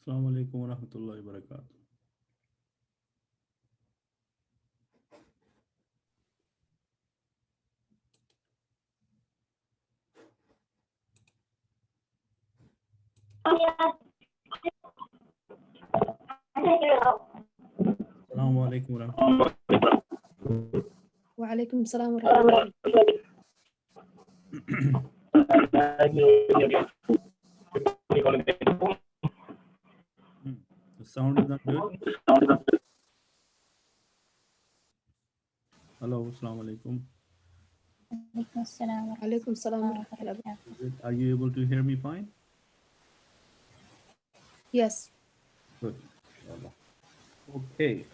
Assalamu alaikum wa rahmatullahi wa barakatuh. Assalamu alaikum wa rahmatullahi. وعليكم السلام ورحمة الله. The sound is not good. Hello, assalamu alaikum. عليكم السلام ورحمة الله. Are you able to hear me fine? Yes. Good. Okay.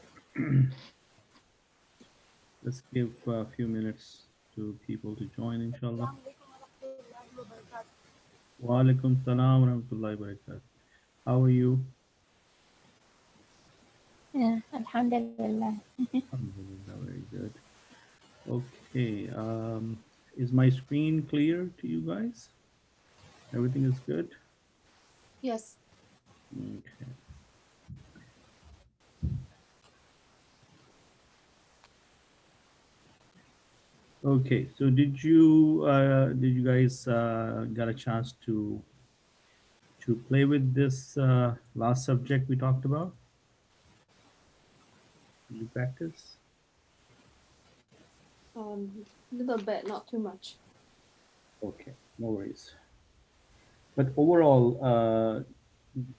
Let's give a few minutes to people to join, inshallah. Wa alaikum salam wa rahmatullahi wa barakatuh. How are you? Yeah, Alhamdulillah. Alhamdulillah, very good. Okay. Is my screen clear to you guys? Everything is good? Yes. Okay. Okay, so did you guys got a chance to play with this last subject we talked about? Did you practice? Little bit, not too much. Okay, no worries. But overall,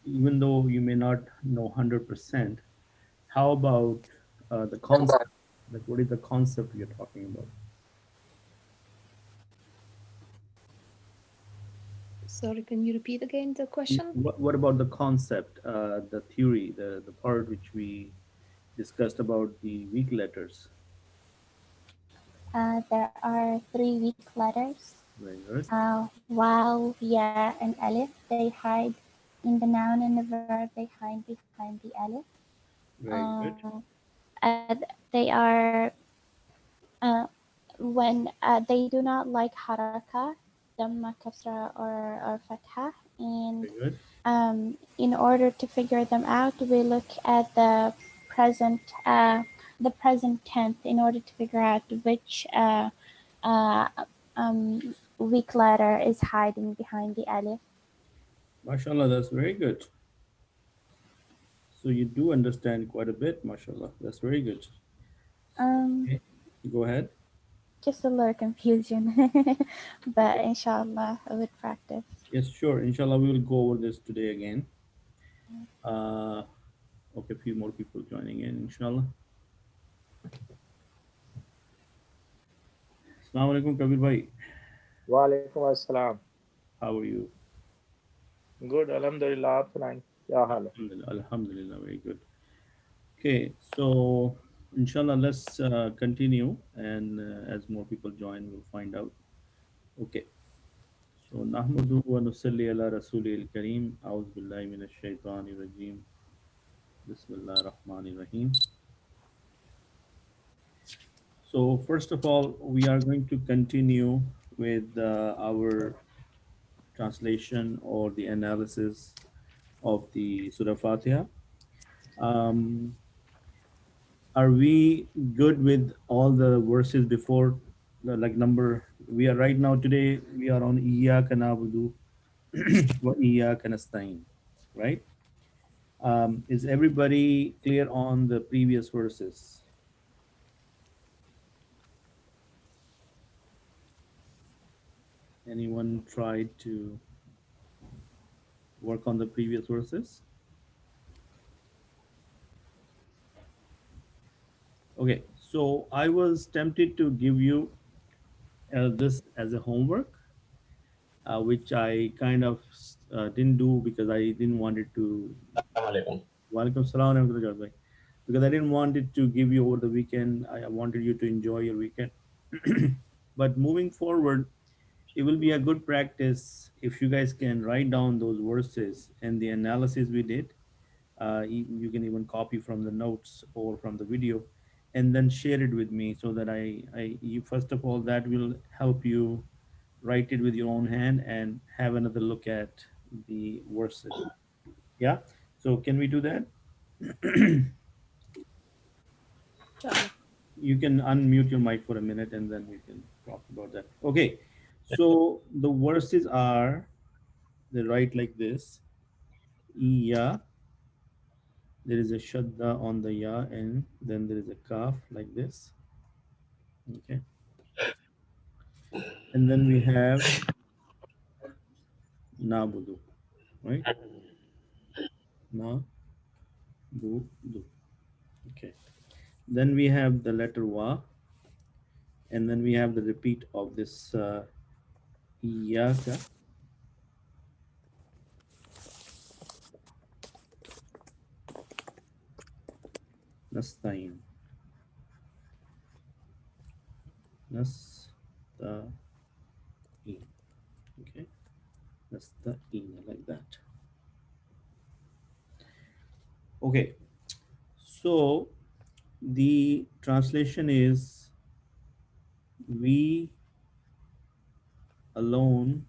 even though you may not know 100%, how about the concept? Like, what is the concept you're talking about? Sorry, can you repeat again the question? What about the concept, the theory, the part which we discussed about the weak letters? There are 3 weak letters. Very good. Waw, ya, and alif. They hide in the noun and the verb. They hide behind the alif. Very good. They are when they do not like haraka, dhamma, kasra, or fatha. And Very good. in order to figure them out, we look at the present tense in order to figure out which weak letter is hiding behind the alif. MashaAllah, that's very good. So you do understand quite a bit, MashaAllah. That's very good. Okay. Go ahead. Just a little confusion, but inshallah, I would practice. Yes, sure. Inshallah, we will go over this today again. Okay, a few more people joining in, inshallah. Assalamu alaikum, Kabir bhai. Wa alaikum assalam. How are you? Good, alhamdulillah. आप सुनाएं क्या हाल है? Alhamdulillah, alhamdulillah, very good. Okay, so inshallah, let's continue, and as more people join, we'll find out. Okay. So nahmaduhu wa nusalli ala rasulil kareem. A'udhu billahi minash shaitanir rajeem. Bismillahir rahmanir rahim. So first of all, we are going to continue with our translation or the analysis of the Surah Al-Fatiha. Are we good with all the verses before, like number? We are right now today. We are on Iyyaka na'budu wa iyyaka nasta'in, right? Is everybody clear on the previous verses? Anyone tried to work on the previous verses? Okay, so I was tempted to give you this as a homework, which I kind of didn't do because I didn't want it to. Walaikum salam wa rahmatullahi, because I didn't want it to give you over the weekend. I wanted you to enjoy your weekend. But moving forward, it will be a good practice if you guys can write down those verses and the analysis we did. You can even copy from the notes or from the video and then share it with me, so that you first of all, that will help you write it with your own hand and have another look at the verses. Yeah. So can we do that? Inshallah. You can unmute your mic for a minute and then we can talk about that. Okay. So the verses are, they write like this. Ya, there is a shadda on the ya, and then there is a kaf like this. Okay. And then we have nabudu, right? Na, bu, du. Okay. Then we have the letter wa, and then we have the repeat of this iyaka, nastain, nastain. Okay, nastain like that. Okay, so the translation is we alone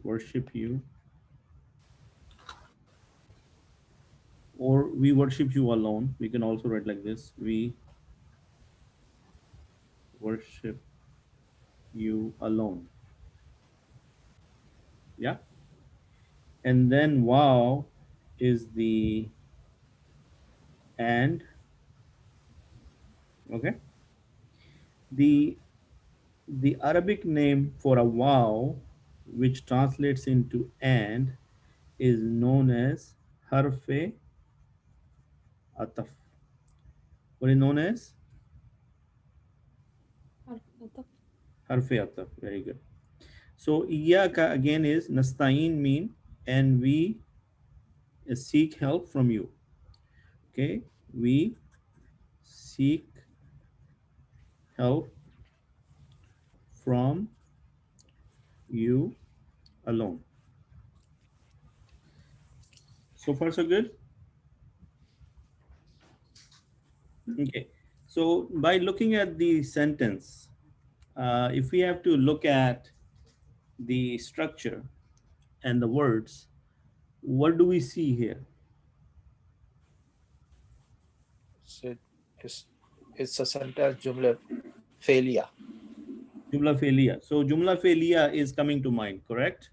worship you, or we worship you alone. We can also write like this: we worship you alone. Yeah, and then wow is the and. Okay, the Arabic name for a wow, which translates into and, is known as harfe ataf. What is known as Al-Fathia. harfe ataf? Very good. So iyaka again is nastain mean, and we seek help from you. Okay, we seek help from you alone. So far so good. Okay, so by looking at the sentence, if we have to look at the structure and the words, what do we see here? So it's a sentence jumla failure. Jumla felia. So jumla felia is coming to mind, correct?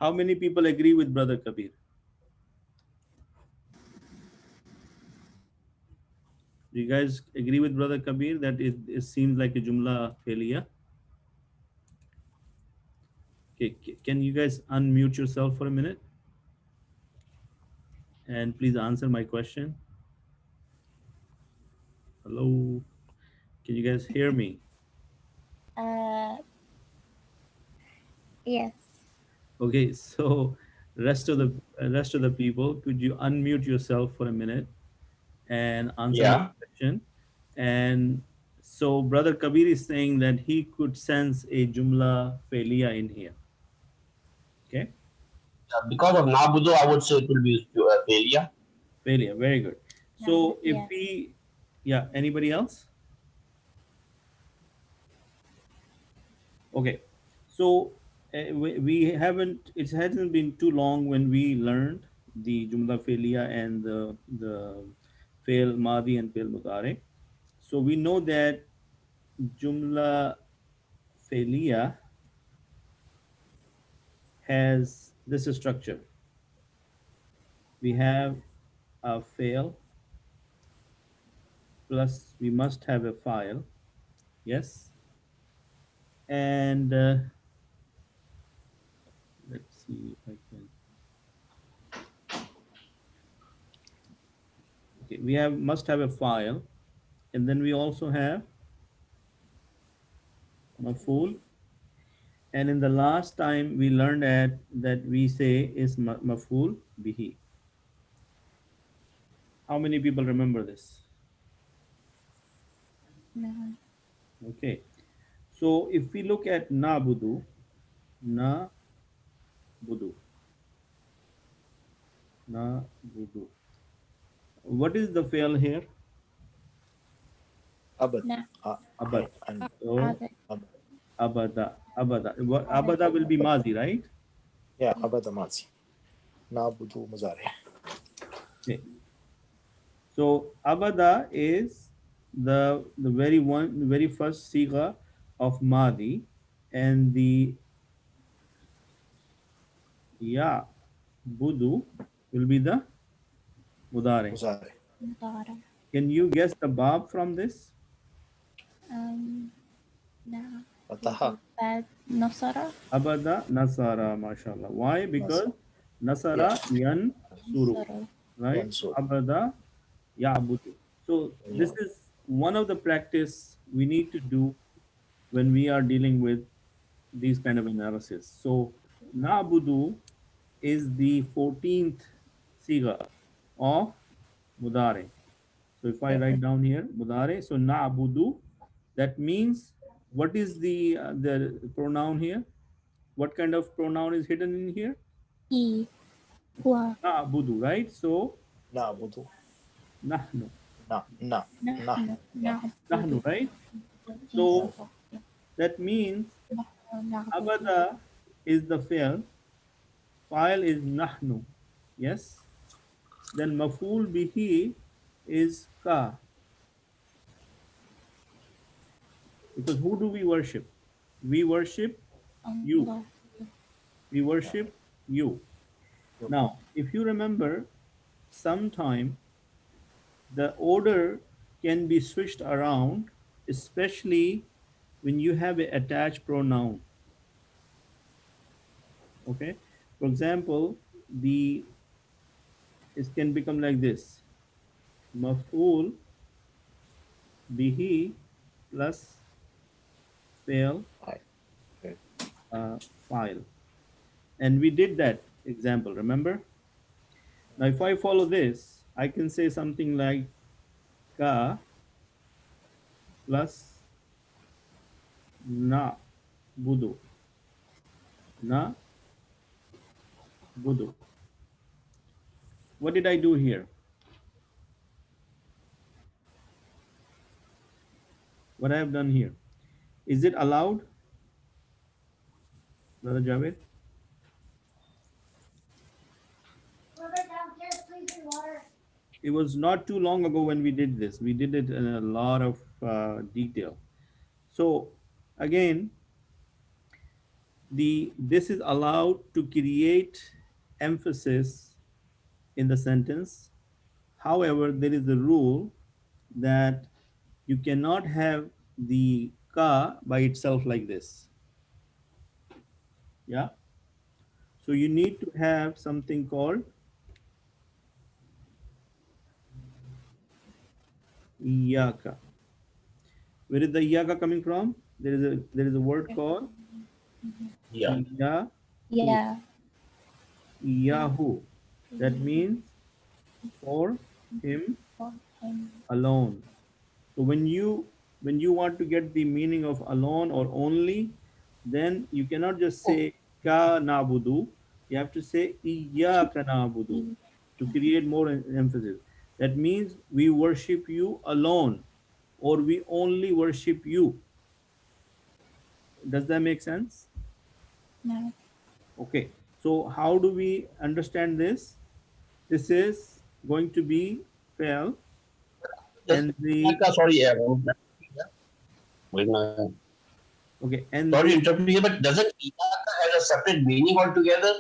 How many people agree with Brother Kabir? Do you guys agree with Brother Kabir that it seems like a jumla felia? Okay, can you guys unmute yourself for a minute and please answer my question? Hello, can you guys hear me? Uh, yes. Okay, so rest of the people, could you unmute yourself for a minute and answer my Yeah, question? And so Brother Kabir is saying that he could sense a jumla felia in here. Okay, because of Nabudo, I would say it will be a failure. felia, very good. No, So if yes. we, yeah, anybody else? Okay, so we haven't, it hasn't been too long when we learned the jumla felia and the fail madi and fail mudare. So we know that jumla felia has this structure. We have a fail plus we must have a file. Yes, and let's see if I can. Okay, we have must have a file, and then we also have maful. And in the last time we learned that we say is maful bihi. How many people remember this? No. Okay, so if we look at nabudu, na budu, na budu. What is the fail here? Abad. No. Abad. And So Other. abad. abada, abada. What Other. abada will be Abad. mazi, right? Yeah, abad amati. Nabudu Mazare. Okay. So abada is the very first sigha of Madi, and the ya budu will be the mudare. Mazare. Daughter. Can you guess the bab from this? Now. Fataha. Bad Nosara. Abada Nasara, mashallah. Why? Because Nasa. Yeah. Nasara yan suru, Nosara. right? Yansur. Abada Ya'budu. So Yeah. this is one of the practice we need to do when we are dealing with these kind of analysis. So Na'budu is the 14th siga of Mudare. So if I Yeah. write down here Mudare, so Na'budu, that means what is the pronoun here? What kind of pronoun is hidden in here? E. Hua. Na'budu, right? So Nabudu. nahnu, Na. Nah. Nahnu. Yeah. nahnu, Na'budu. right? Yeah. So Yes. that means Na'budu. abada is the fi'l, fa'il is nahnu, yes. Then maf'ul bihi is ka, because who do we worship? We worship you. Allah. We worship you. Now, if you remember, sometime the order can be switched around, especially when you have an attached pronoun. Okay, for example, the it can become like this: maf'ul bihi plus fail Hi. Okay. file, and we did that example. Remember? Now, if I follow this, I can say something like ka plus na budu, na budu. What did I do here? What I have done here? Is it allowed, Brother Javed? It was not too long ago when we did this. We did it in a lot of detail. So again, this is allowed to create emphasis in the sentence. However, there is a rule that you cannot have the ka by itself like this. Yeah. So you need to have something called iyaka. Where is the iyaka coming from? There is a word called Yeah. iyahu. Yeah. Iyahu. That means for him For him. alone. So when you want to get the meaning of alone or only, then you cannot just say ka nabudu. You have to say iyyaka nabudu to create more emphasis. That means we worship you alone, or we only worship you. Does that make sense? No. Okay. So how do we understand this? This is going to be fail, Just and the sorry, okay, and sorry to the interrupt you, but doesn't Iyaka has a separate meaning altogether?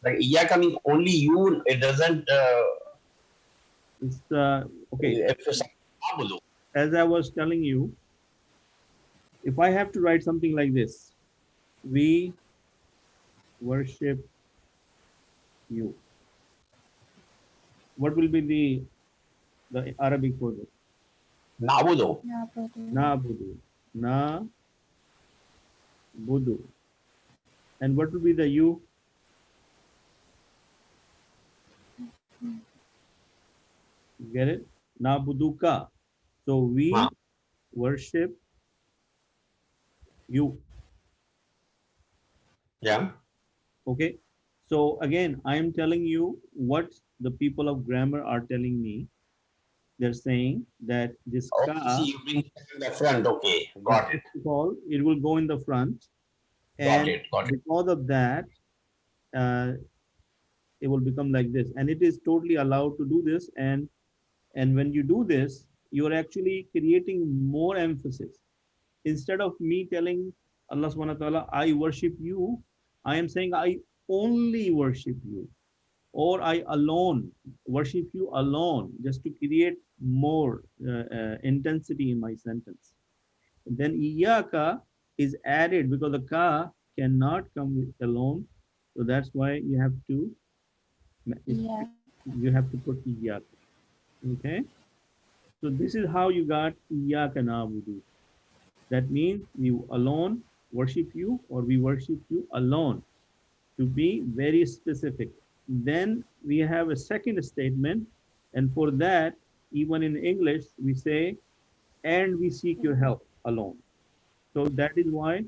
Like Iyaka means only you. It doesn't. it's okay. Emphasize. As I was telling you, if I have to write something like this, we worship you. What will be the Arabic for this? Nabudo. Na'budu. Na budu, na budu, and what will be the you? Get it? Na buduka. So we worship you. Yeah. Okay. So again, I am telling you what the people of grammar are telling me. They're saying that this Oh, ka, see, you bring in the front. Okay, got it. first of all, it will go in the front, Got and it. Got it. because of that, uh, it will become like this. And it is totally allowed to do this. And when you do this, you're actually creating more emphasis. Instead of me telling Allah subhanahu wa ta'ala, I worship you, I am saying I only worship you, or I alone worship you alone, just to create more intensity in my sentence. And then iyaka is added because the ka cannot come with alone. So that's why Yeah. you have to put iyaka. Okay. So this is how you got iyaka na'budu. That means we alone worship you, or we worship you alone, to be very specific. Then we have a second statement, and for that, even in English, we say, and we seek your help alone. So that is why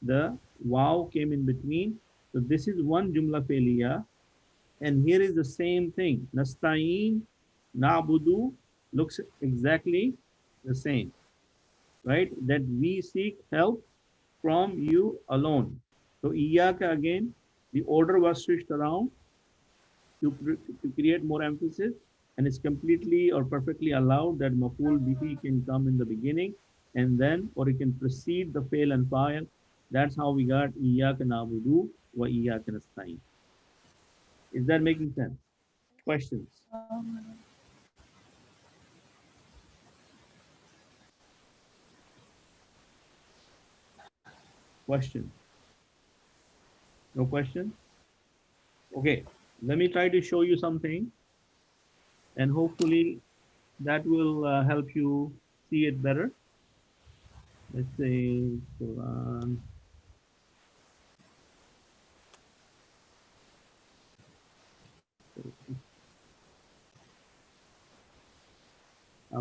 the wow came in between. So this is one jumla fe'liya, and here is the same thing. Nasta'in, na'budu looks exactly the same, right? That we seek help from you alone. So iyaka again, the order was switched around to create more emphasis, and it's completely or perfectly allowed that maful bihi can come in the beginning, and then, or it can precede the fail and file. That's how we got iyaka na'budu wa iyaka nasta'in. Is that making sense? Questions? Questions? No question? Okay, let me try to show you something, and hopefully that will help you see it better. Let's say Quran.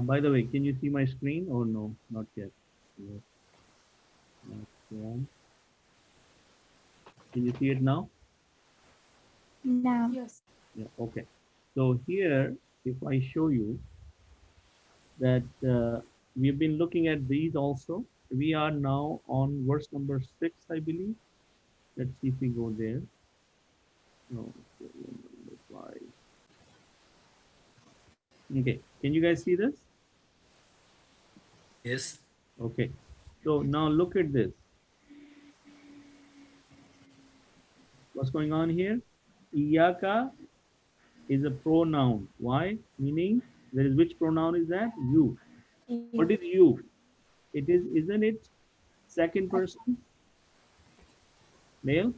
By the way, can you see my screen or no? Not yet. Yes, not yet. Can you see it now? No. Yes. Yeah, okay. So here, if I show you that we've been looking at these also, we are now on verse number 6, I believe. Let's see if we go there. No, number 5. Okay, can you guys see this? Yes. Okay, so now look at this. What's going on here? Iyaka is a pronoun. Why? Meaning, there is which pronoun is that? You. You. What is you? It is, isn't it second person? Male?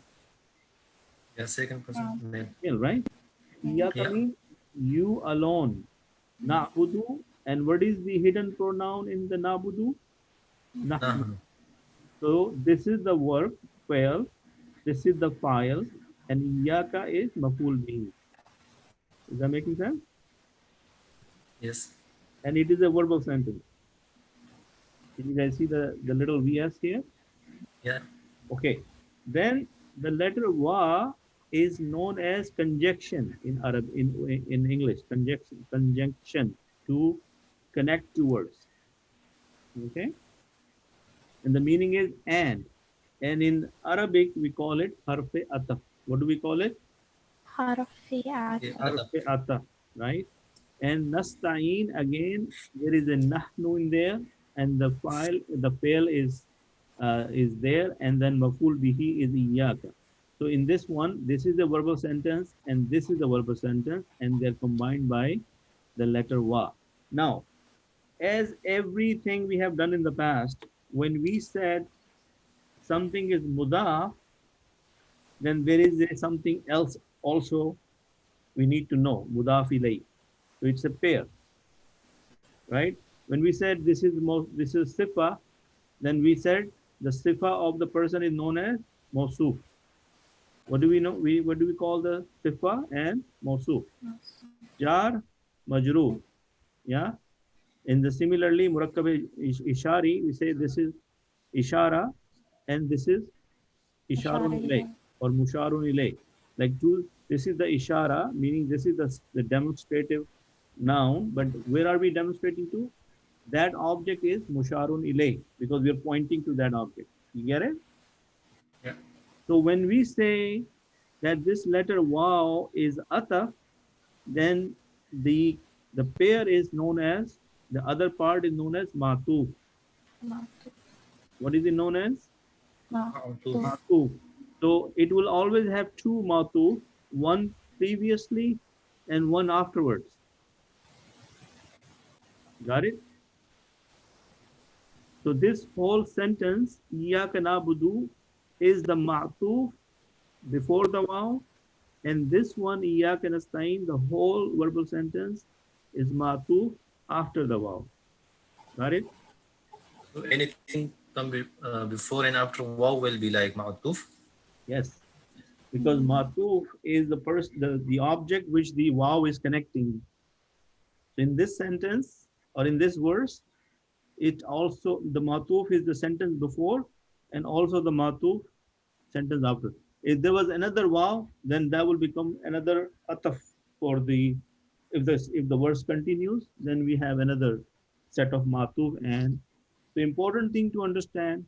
Yeah, second person male. Male, right? Iyaka Yeah. means you alone. Na'budu. And what is the hidden pronoun in the na'budu? Nahnu. Nahnu. So this is the verb, fa'al. This is the file. And iyaka is maful bihi. Is that making sense? Yes. And it is a verbal sentence. Can you guys see the little VS here? Yeah. Okay. Then the letter wa is known as conjunction in Arab, in English. Conjunction to connect two words. Okay. And the meaning is and. And in Arabic we call it harfe ataf. What do we call it? حرفيات. Yeah. Harfe ataf, right? And nasta'in, again, there is a nahnu in there, and the fail is there, and then maful bihi is iyaka. So in this one, this is a verbal sentence, and this is a verbal sentence, and they're combined by the letter wa. Now, as everything we have done in the past, when we said something is mudaf, then there is something else also we need to know, mudaf ilay. So it's a pair, right? When we said this is sifa, then we said the sifa of the person is known as mawsuf. What do we know? What do we call the sifa and mawsuf? Jar, majroor. Yeah. In the similarly murakkab ishari, we say this is ishara and this is isharun ilay إشارية. or musharun ilay. Like this is the ishara, meaning this is the demonstrative noun, but where are we demonstrating to? That object is musharun ilay because we are pointing to that object. You get it? Yeah. So when we say that this letter waw is ataf, then the the pair is known as, the other part is known as matuf. Matuf. What is it known as? Ma'tuf. Matuf. Matuf. So it will always have two matuf, one previously and one afterwards. Got it? So this whole sentence, Iyyaka na'budu, is the ma'tuf before the waw, and this one, Iyyaka nasta'in, the whole verbal sentence is ma'tuf after the waw. Got it? So anything come before and after wow will be like ma'tuf. Yes. Because ma'tuf is the object which the waw is connecting. So in this sentence or in this verse, it also, the ma'tuf is the sentence before and also the ma'tuf sentence after. If there was another waw, then that will become another ataf for the, if the verse continues, then we have another set of ma'tuf. And the important thing to understand,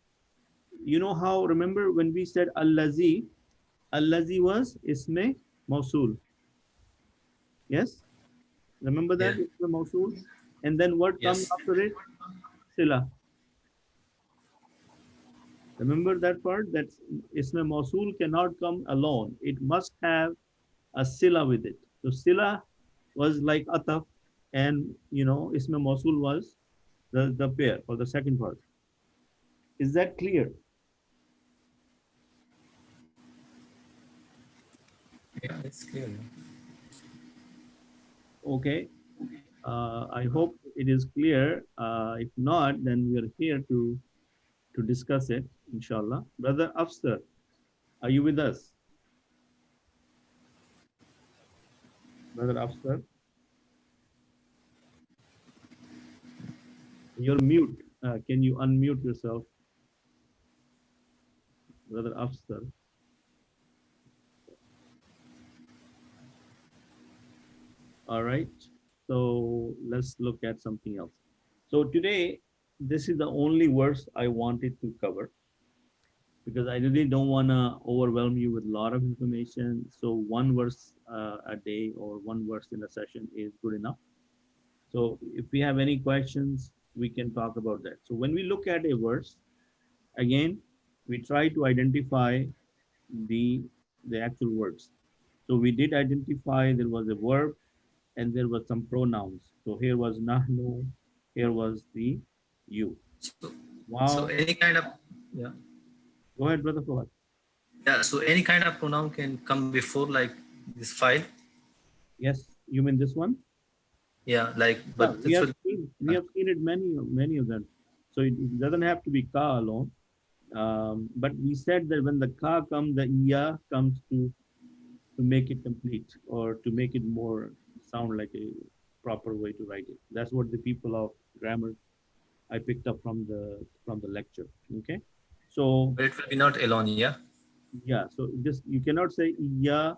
you know how, remember when we said allazi, allazi was isme mausul. Yes? Remember that Yeah. isme mausul? And then what comes Yes. after it? Sila. Remember that part? That isme mausul cannot come alone. It must have a sila with it. So sila was like ataf, and isme mausul was the pair or the second part. Is that clear? Yeah, it's clear. Okay. I hope it is clear. If not, then we are here to discuss it, inshallah. Brother Afsar, are you with us? Brother Afsar, you're mute. Can you unmute yourself, Brother Afsar? All right. So let's look at something else. So today, this is the only verse I wanted to cover because I really don't want to overwhelm you with a lot of information. So one verse a day or one verse in a session is good enough. So if we have any questions, we can talk about that. So when we look at a verse, again, we try to identify the the actual words. So we did identify there was a verb and there was some pronouns. So here was nahnu, here was the you. So, so Wow. any kind of, yeah. Go ahead, brother Fawad. Yeah, so any kind of pronoun can come before like this file. Yes, you mean this one? Yeah, like, Yeah, but this will, we have seen it many of them. So it doesn't have to be ka alone. But we said that when the ka comes, the iya comes to make it complete or to make it more sound like a proper way to write it. That's what the people of grammar I picked up from the lecture. Okay, so but it will be not alone, yeah. yeah, so this you cannot say iya,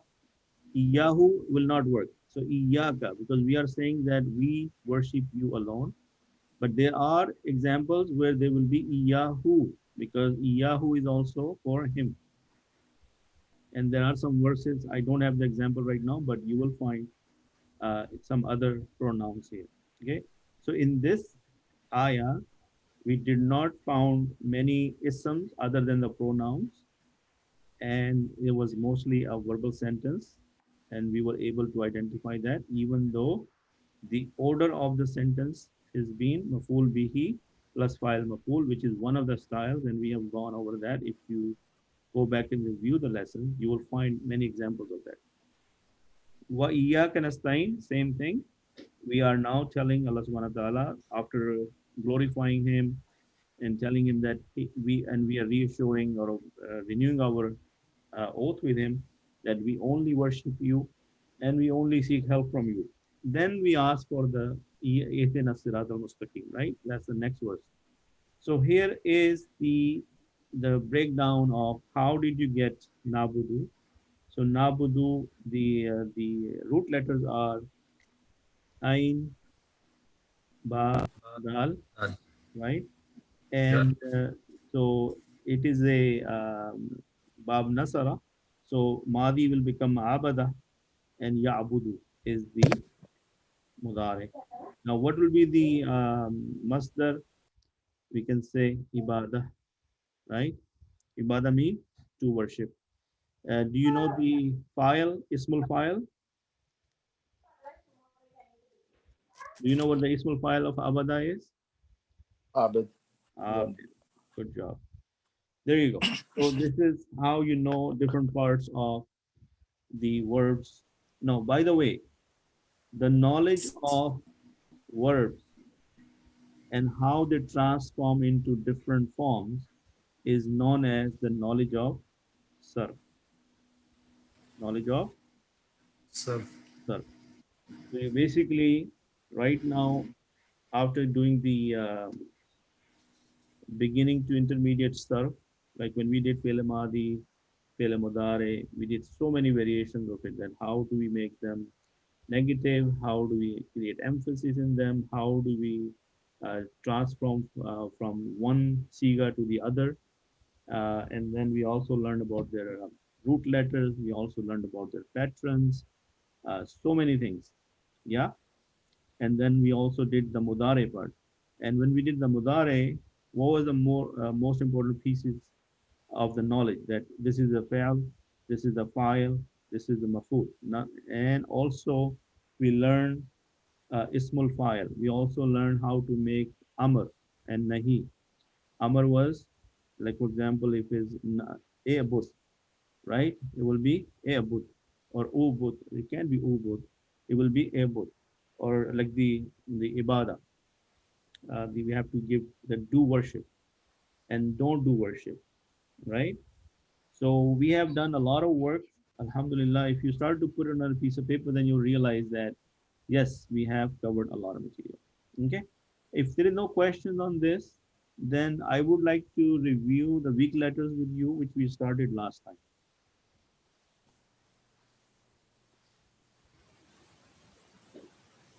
iyahu will not work. So iyaka, because we are saying that we worship you alone. But there are examples where there will be iyahu, because iyahu is also for him. And there are some verses, I don't have the example right now, but you will find some other pronouns here. Okay, so in this ayah, we did not found many isms other than the pronouns, and it was mostly a verbal sentence, and we were able to identify that, even though the order of the sentence is being maful bihi plus file maful, which is one of the styles, and we have gone over that. If you go back and review the lesson, you will find many examples of that. Wa iyyaka nasta'in, same thing. We are now telling Allah subhanahu wa ta'ala, after glorifying him and telling him that we are reassuring or renewing our oath with him that we only worship you and we only seek help from you. Then we ask for the Ihdina Sirat al-Mustaqim, right? That's the next verse. So here is the breakdown of how did you get Nabudu. So Nabudu, the root letters are Ain, Ba, Dal, Uh, right? yeah. And so it is a Bab Nasara. So Madi will become Abada and Ya'budu is the Mudare. Now, what will be the Masdar? We can say Ibadah, right? Ibadah means to worship. Do you know the file, Ismul file? Do you know what the Ismul file of Abada is? Abid. Yeah. Abid. Good job. There you go. So this is how you know different parts of the verbs. Now, by the way, the knowledge of verbs and how they transform into different forms is known as the knowledge of surf. Knowledge of Sir, surf. So you basically, right now, after doing the beginning to intermediate surf, like when we did Pele Madi, Pele Modare, we did so many variations of it. Then how do we make them negative? How do we create emphasis in them? How do we transform from one siga to the other? And then we also learned about their root letters. We also learned about their patrons. So many things. Yeah. And then we also did the Mudare part. And when we did the Mudare, what was the most important pieces of the knowledge? That this is the fa'al, this is the file, this is the maf'ul. And also we learn ismul file. We also learn how to make amr and nahi. Amr was, like for example, if it's a bus, right? It will be a but or o but. It can be o but. It will be a but. Or like the ibadah, we have to give the do worship and don't do worship, right? So we have done a lot of work. Alhamdulillah, if you start to put it on a piece of paper, then you realize that yes, we have covered a lot of material. Okay. If there is no questions on this, then I would like to review the weak letters with you, which we started last time.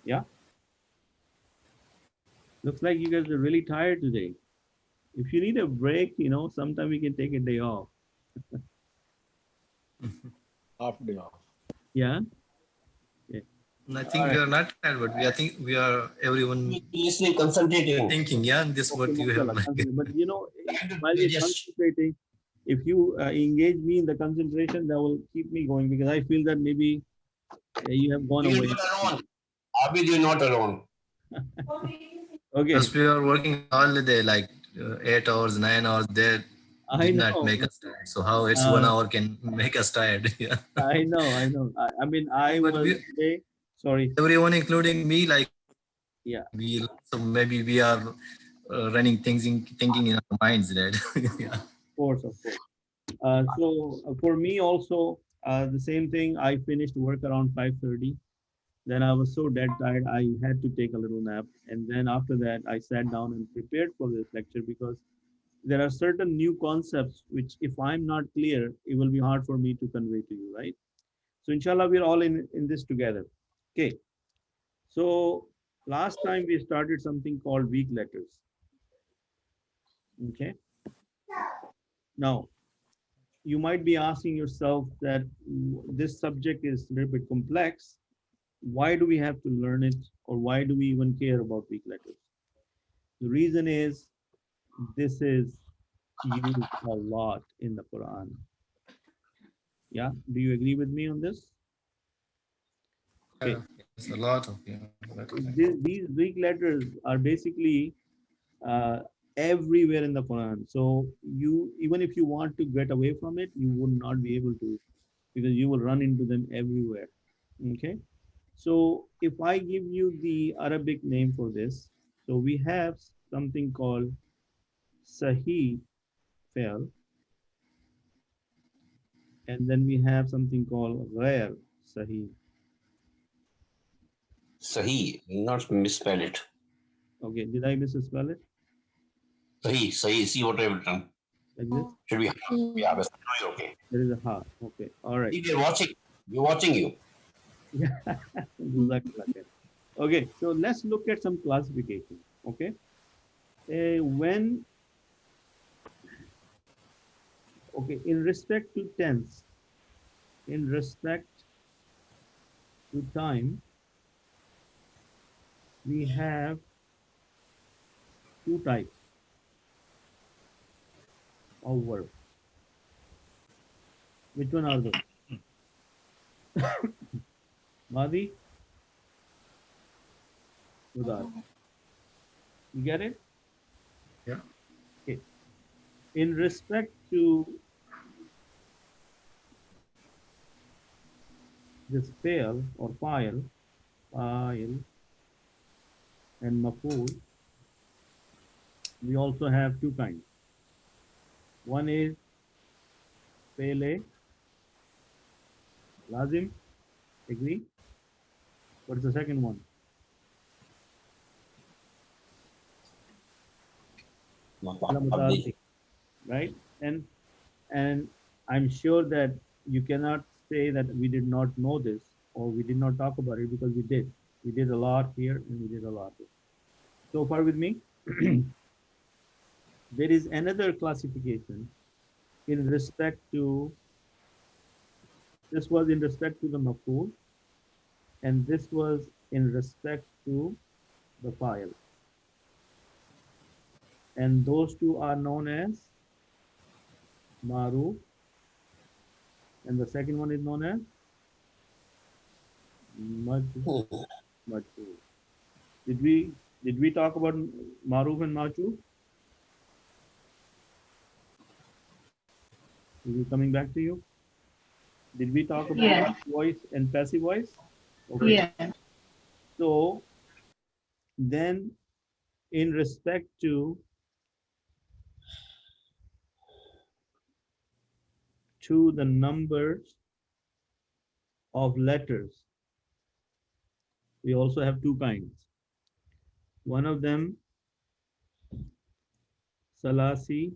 Yeah. Looks like you guys are really tired today. If you need a break, sometime we can take a day off. Half day off. Yeah. Yeah. I All think we right. are not tired, but I think we are everyone Listening, concentrating. thinking. Yeah, this Okay, what you have mashallah, like. concentrate. But while We you're just concentrating, if you engage me in the concentration, that will keep me going because I feel that maybe you have gone you're away. not alone. Abid, you're not alone. Okay. Because we are working all the day, like 8 hours, 9 hours. They I did not know. make us tired. So how it's one Uh, hour can make us tired? Yeah. I know. I know. I mean, I But was we, today. Sorry. everyone, including me, like Yeah. we. So maybe we are running things in thinking in our minds that. Yeah. Of course. Of course. So for me also, the same thing. I finished work around 5:30. Then I was so dead tired, I had to take a little nap. And then after that, I sat down and prepared for this lecture because there are certain new concepts which, if I'm not clear, it will be hard for me to convey to you, right? So, inshallah, we're all in this together. Okay. So, last time we started something called weak letters. Okay. Now, you might be asking yourself that this subject is a little bit complex. Why do we have to learn it, or why do we even care about weak letters? The reason is this is used a lot in the Quran. Yeah, do you agree with me on this? Okay, Yes, a lot of, yeah, a lot of things. these Greek letters are basically uh, everywhere in the Quran. So you, even if you want to get away from it, you would not be able to because you will run into them everywhere. Okay, so if I give you the Arabic name for this, so we have something called Sahih Fail, and then we have something called Ghair Sahih. Sahi, not misspell it. Okay, did I misspell it Sahi, Sahi. See what I've done. like this? Should be. Yeah, but no, you're okay. There is a ha. Okay, all right. See, they're watching. We're watching you. Yeah. Jazakallah khair. Okay, so let's look at some classification. Okay, when okay, in respect to tense, in respect to time, we have two types of verb. Which one are those? Madi, Udar. You get it? Yeah. Okay. In respect to this fail or file, and maful, we also have two kinds. One is fail lazim, agree? What's the second one? Fail muta'addi, right? And I'm sure that you cannot say that we did not know this or we did not talk about it, because we did. We did a lot here and we did a lot here. So far with me? There is another classification in respect to, this was in respect to the maf'ul, and this was in respect to the file. And those two are known as maruf, and the second one is known as majhul. Did we talk about maruf and majhul? Is it coming back to you? Did we talk about Yeah. active voice and passive voice? Okay. Yeah. So then, in respect to the numbers of letters, we also have two kinds. One of them, salasi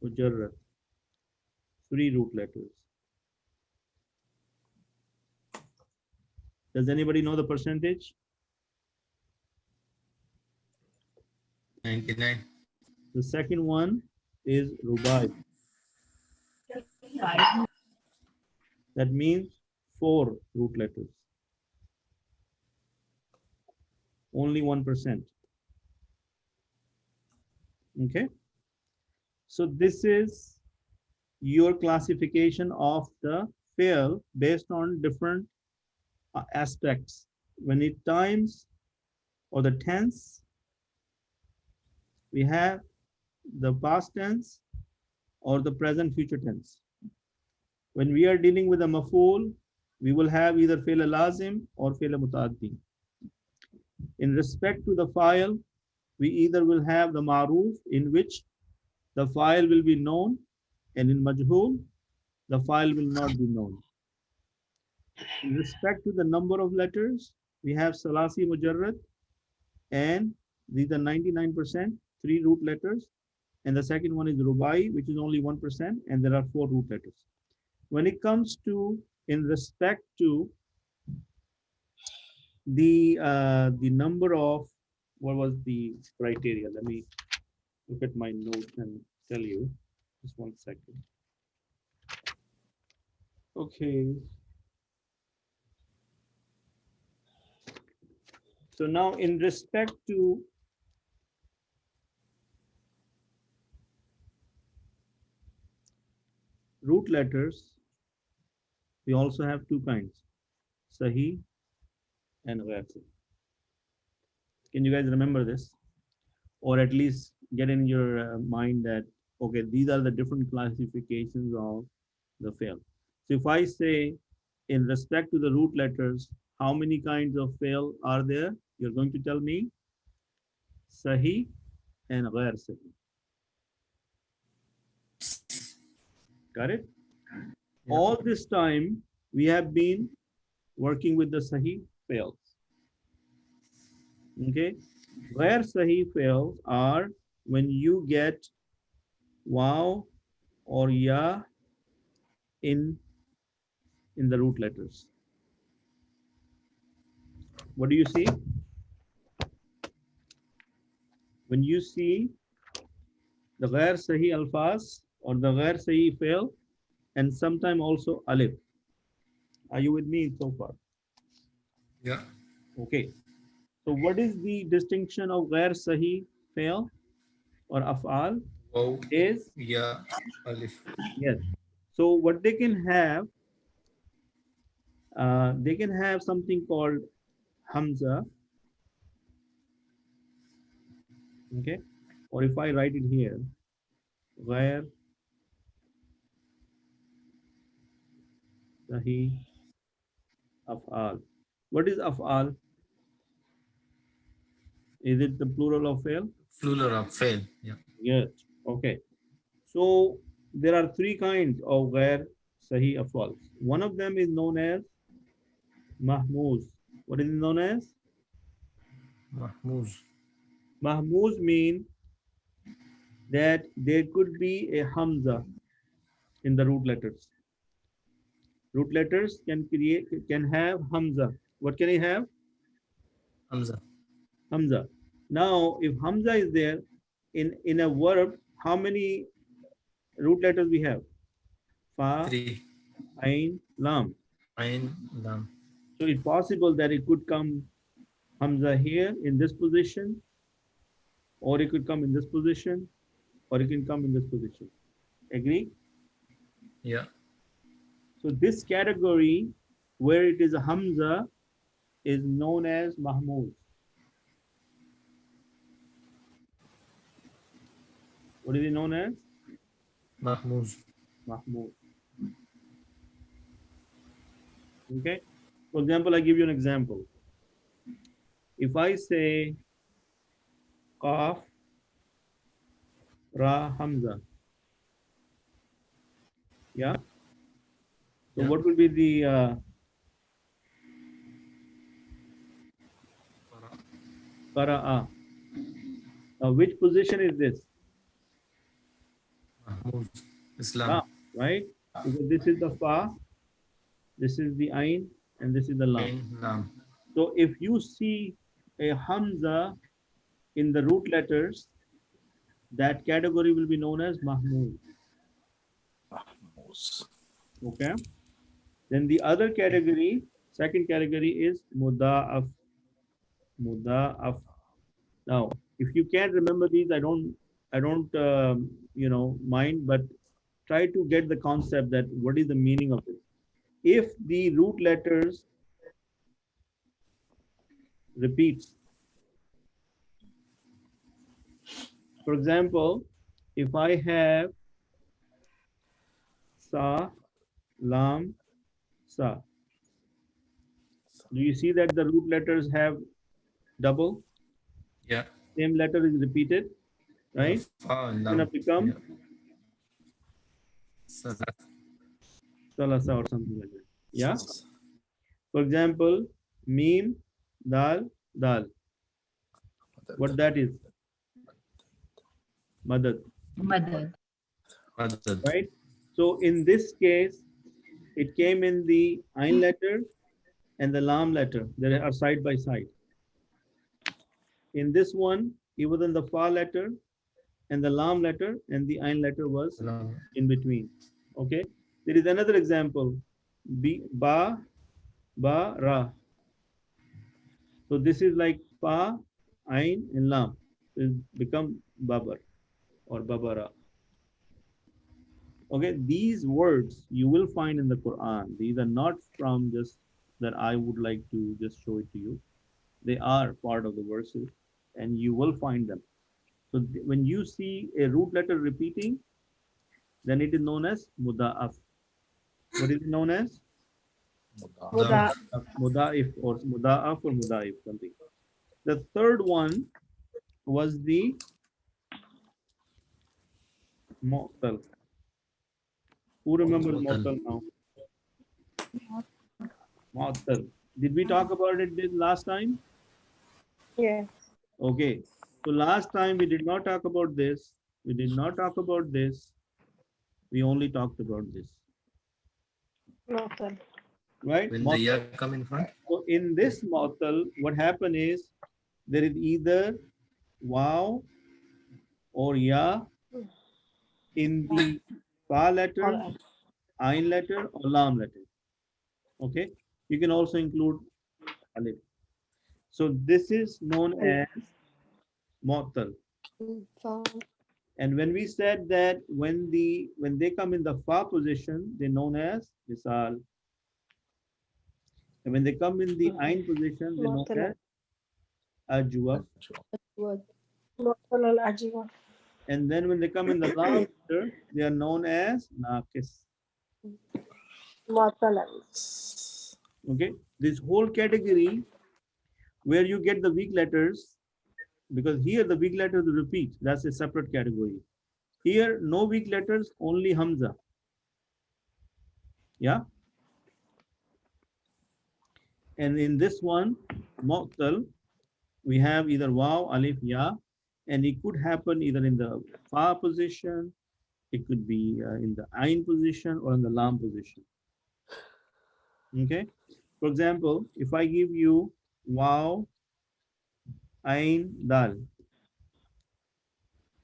mujarrad, three root letters. Does anybody know the percentage? 99. The second one is rubai. That means four root letters. Only 1%. Okay. So this is your classification of the fail based on different aspects. When it times or the tense, we have the past tense or the present future tense. When we are dealing with a maf'ul, we will have either fail lazim or fail mutaaddi. In respect to the file, we either will have the ma'ruf, in which the file will be known, and in majhul, the file will not be known. In respect to the number of letters, we have salasi mujarrad, and these are 99%, three root letters. And the second one is rubai, which is only 1%, and there are four root letters. When it comes to, in respect to the number of, what was the criteria? Let me look at my notes and tell you. Just 1 second. Okay. So now, in respect to root letters, we also have two kinds, Sahi and Ghair Sahi. Can you guys remember this? Or at least get in your mind that, okay, these are the different classifications of the fail. So if I say, in respect to the root letters, how many kinds of fail are there? You're going to tell me Sahi and Ghair Sahi. Got it? Yeah. All this time, we have been working with the Sahi fails. Okay? Ghair Sahi fails are when you get wow or ya in the root letters. What do you see? When you see the ghair sahi alfaz or the ghair sahi fail, and sometimes also alif. Are you with me so far? Yeah. Okay. So what is the distinction of ghair sahi fail or af'al? Wow. Is Yeah. Alif. yes. So what they can have something called hamza, okay? Or if I write it here, ghair sahi af'al. What is af'al? Is it the plural of fail? Plural of fail. Yeah. Yes. Okay. So there are three kinds of ghair sahi af'als. One of them is known as mahmuz. What is it known as? Mahmuz. Mahmuz mean that there could be a hamza in the root letters. Root letters can have hamza. What can it have? Hamza. Hamza. Now, if hamza is there in a verb, how many root letters we have? Fa, 3. ain, lam. Ain. Lam. So it's possible that it could come hamza here in this position, or it could come in this position, or it can come in this position. Agree? Yeah. So this category where it is a hamza is known as mahmuz. What is it known as? Mahmuz. Mahmuz. Okay. For example, I give you an example. If I say qaf, ra, hamza, yeah. So Yeah. what will be the qara'a? Which position is this? Mahmuz. Ra, Islam. right? Because this is the fa, this is the ain, and this is the lam. Ain. Lam. So if you see a hamza in the root letters, that category will be known as mahmuz. Okay. Then the other category, second category is muda'af. Muda'af. Now, if you can't remember these, I don't, mind, but try to get the concept that what is the meaning of it. If the root letters repeats, for example, if I have sa, lam, sa, do you see that the root letters have double? Yeah. Same letter is repeated, right? Fa. It's Lam. gonna become Yeah. Salat. salasa or something like that. Yeah. For example, meme, dal, dal. What that is? Madad, Madad. Madad. right? So in this case, it came in the ain letter and the lam letter. They are side by side. In this one, it was in the fa letter and the lam letter, and the ain letter was Lam. in between. Okay. There is another example. Ba, ra. So this is like fa, ain, and lam. It become babar or babara. Okay, these words you will find in the Quran. These are not from just that I would like to just show it to you. They are part of the verses, and you will find them. So when you see a root letter repeating, then it is known as muda'af. What is it known as? Muda. Muda'if or muda'af or muda'if, something. The third one was the mu'tal. Who remembers Mu'tal. mu'tal now? Mu'tal. Did we talk about it this last time? Yes. Okay. So last time we did not talk about this. We did not talk about this. We only talked about this. Local. Right? When the ya come in front. So in this mu'tal, what happened is there is either wow or ya in the fa letter, Or ain letter or lam letter. Okay, you can also include alif. So this is known as mu'tal. And when we said that when they come in the fa position, they're known as misal. And when they come in the ain position, they're known as ajwaf. معطل الأجوبة. And then when they come in the lam letter, they are known as naqis. معطل. Okay, this whole category where you get the weak letters, because here the weak letters repeat, that's a separate category. Here, no weak letters, only hamza. Yeah. And in this one, mu'tal, we have either waw, alif, ya, and it could happen either in the fa position, it could be in the ain position or in the lam position. Okay. For example, if I give you waw, ain, dal,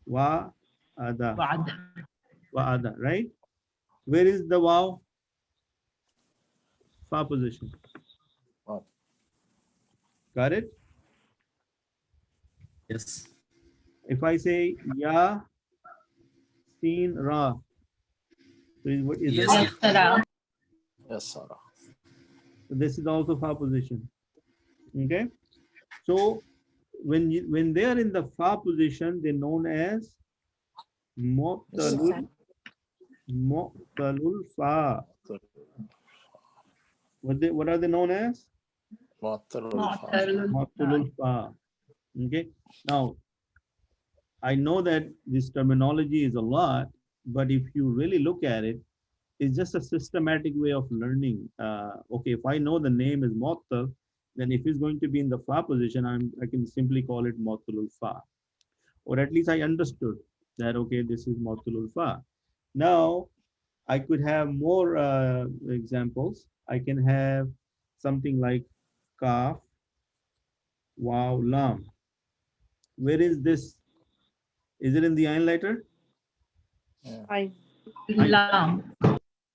wa, ada, وعد. wa, ada, right? Where is the waw? Fa position. Wow. Got it? Yes. If I say ya, sin, ra, so is Yes. it? يسرى. Yes, Sarah. This is also fa position. Okay. So when they are in the fa position, they're known as mu'talul fa. What are they known as? معطل. Mu'talul fa. Okay. Now I know that this terminology is a lot, but if you really look at it, it's just a systematic way of learning. Okay, if I know the name is mu'tal, then if it's going to be in the fa position, I can simply call it mu'talul fa. Or at least I understood that, okay, this is mu'talul fa. Now, I could have more examples. I can have something like kaf, waw, lam. Where is this? Is it in the ain letter? عين. لام.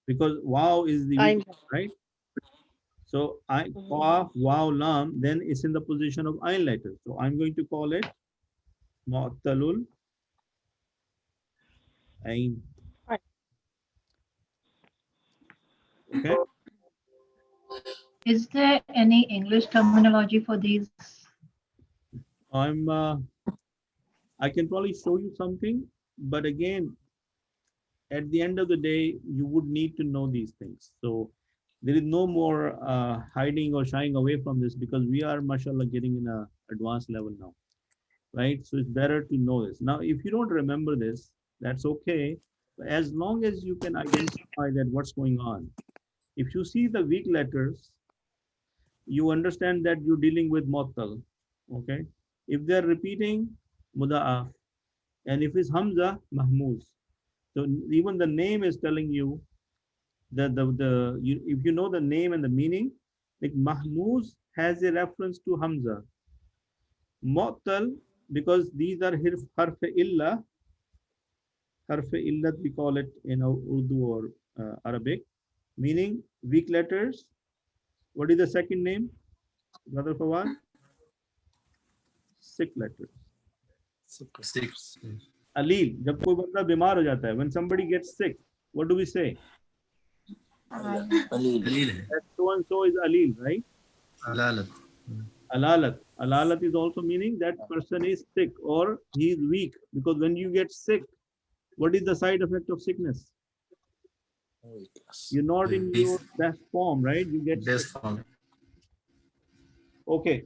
Because waw is the عين. weak, right? So I qaf, waw, lam, then it's in the position of ain letter. So I'm going to call it mu'talul ain. Okay. Is there any English terminology for these? I can probably show you something, but again, at the end of the day, you would need to know these things. So there is no more hiding or shying away from this because we are, mashallah, getting in a advanced level now, right? So it's better to know this. Now, if you don't remember this, that's okay. As long as you can identify that what's going on. If you see the weak letters, you understand that you're dealing with mu'tal, okay? If they're repeating, muda'af. And if it's hamza, mahmuz. So even the name is telling you that if you know the name and the meaning, like mahmuz has a reference to hamza. Mu'tal, because these are harf illa, we call it in Urdu or Arabic, meaning weak letters. What is the second name, brother Fawad? Sick letters. Six. Alil, जब कोई बंदा बीमार हो जाता है, when somebody gets sick, what do we say? Alil. That so and so is alil, right? Alalat. Alalat. Alalat is also meaning that person is sick or he is weak. Because when you get sick, what is the side effect of sickness? You're not in your best form, right? You get Best sick. form. Okay.